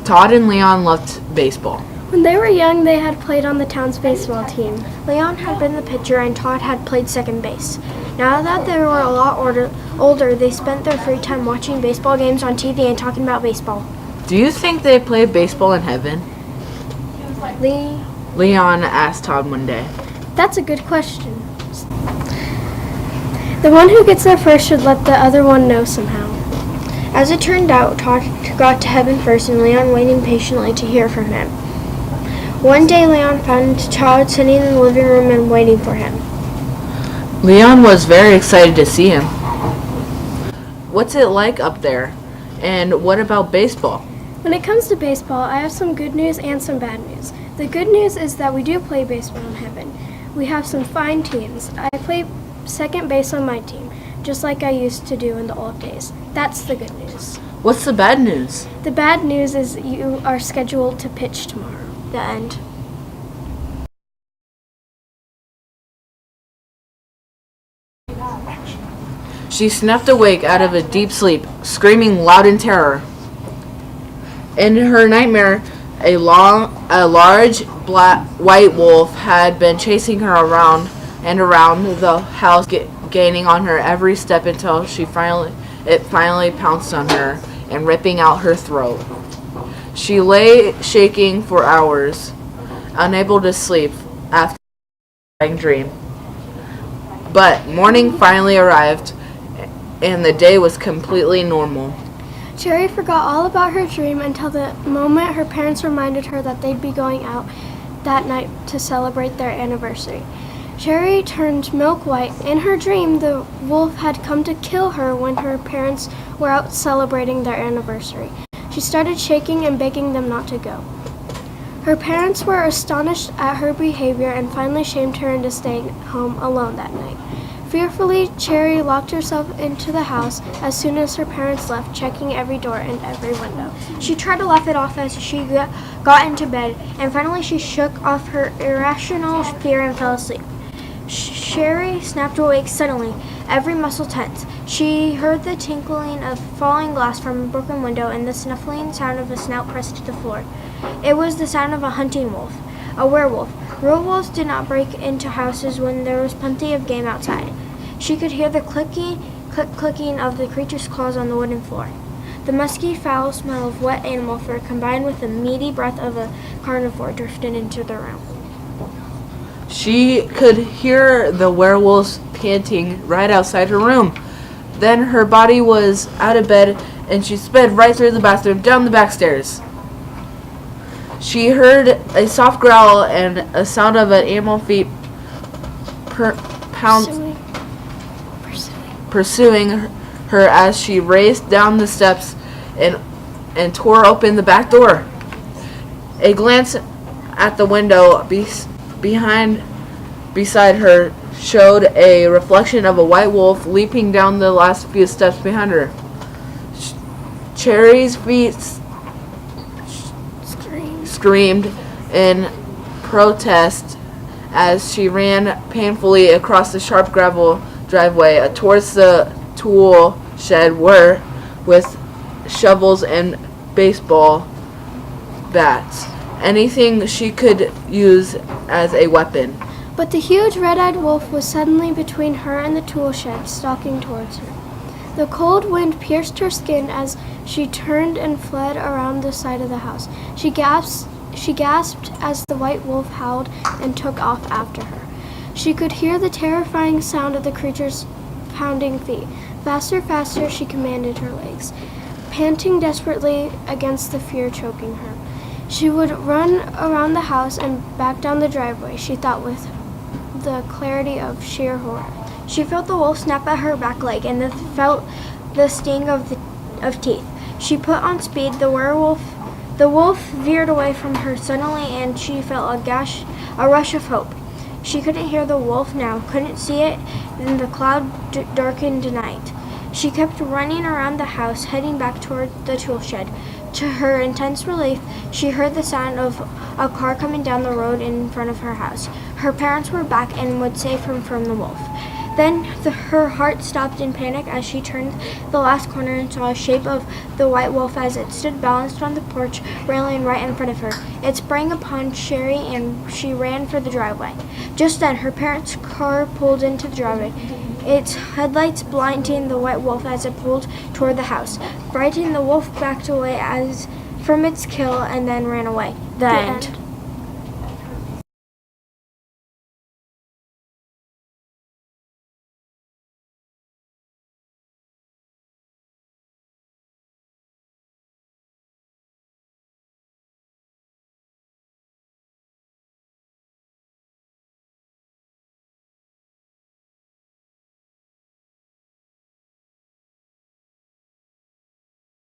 Todd and Leon loved baseball. When they were young, they had played on the town's baseball team. Leon had been the pitcher and Todd had played second base. Now that they were a lot older, they spent their free time watching baseball games on TV and talking about baseball. Do you think they play baseball in heaven? Leon asked Todd one day. That's a good question. The one who gets there first should let the other one know somehow. As it turned out, Todd got to heaven first and Leon waiting patiently to hear from him. One day, Leon found Todd sitting in the living room and waiting for him. Leon was very excited to see him. What's it like up there? And what about baseball? When it comes to baseball, I have some good news and some bad news. The good news is that we do play baseball in heaven. We have some fine teams. I play second base on my team, just like I used to do in the old days. That's the good news. What's the bad news? The bad news is you are scheduled to pitch tomorrow. The end. She snapped awake out of a deep sleep, screaming loud in terror. In her nightmare, a large white wolf had been chasing her around and around the house, gaining on her every step until it finally pounced on her and ripping out her throat. She lay shaking for hours, unable to sleep after a dream. But morning finally arrived, and the day was completely normal. Cherry forgot all about her dream until the moment her parents reminded her that they'd be going out that night to celebrate their anniversary. Cherry turned milk white. In her dream, the wolf had come to kill her when her parents were out celebrating their anniversary. She started shaking and begging them not to go. Her parents were astonished at her behavior and finally shamed her into staying home alone that night. Fearfully, Cherry locked herself into the house as soon as her parents left, checking every door and every window. She tried to laugh it off as she got into bed, and finally she shook off her irrational fear and fell asleep. Cherry snapped awake suddenly, every muscle tense. She heard the tinkling of falling glass from a broken window and the snuffling sound of a snout pressed to the floor. It was the sound of a hunting wolf, a werewolf. Werewolves did not break into houses when there was plenty of game outside. She could hear the clicking of the creature's claws on the wooden floor. The musky, foul smell of wet animal fur combined with the meaty breath of a carnivore drifted into the room. She could hear the werewolves panting right outside her room. Then her body was out of bed and she sped right through the bathroom, down the back stairs. She heard a soft growl and a sound of an animal feet pursuing her as she raced down the steps and tore open the back door. A glance at the window beside her showed a reflection of a white wolf leaping down the last few steps behind her. Cherry's feet screamed in protest as she ran painfully across the sharp gravel driveway towards the tool shed with shovels and baseball bats, anything she could use as a weapon. But the huge red-eyed wolf was suddenly between her and the tool shed, stalking towards her. The cold wind pierced her skin as she turned and fled around the side of the house. She gasped as the white wolf howled and took off after her. She could hear the terrifying sound of the creature's pounding feet. Faster, faster, she commanded her legs, panting desperately against the fear choking her. She would run around the house and back down the driveway, she thought with the clarity of sheer horror. She felt the wolf snap at her back leg and felt the sting of teeth. She put on speed. The wolf veered away from her suddenly, and she felt a rush of hope. She couldn't hear the wolf now, couldn't see it in the cloud-darkened night. She kept running around the house, heading back toward the tool shed. To her intense relief, she heard the sound of a car coming down the road in front of her house. Her parents were back and would save her from the wolf. Then her heart stopped in panic as she turned the last corner and saw a shape of the white wolf as it stood balanced on the porch railing right in front of her. It sprang upon Sherry and she ran for the driveway. Just then, her parents' car pulled into the driveway, its headlights blinding the white wolf as it pulled toward the house. Frightened, the wolf backed away as from its kill and then ran away. The end.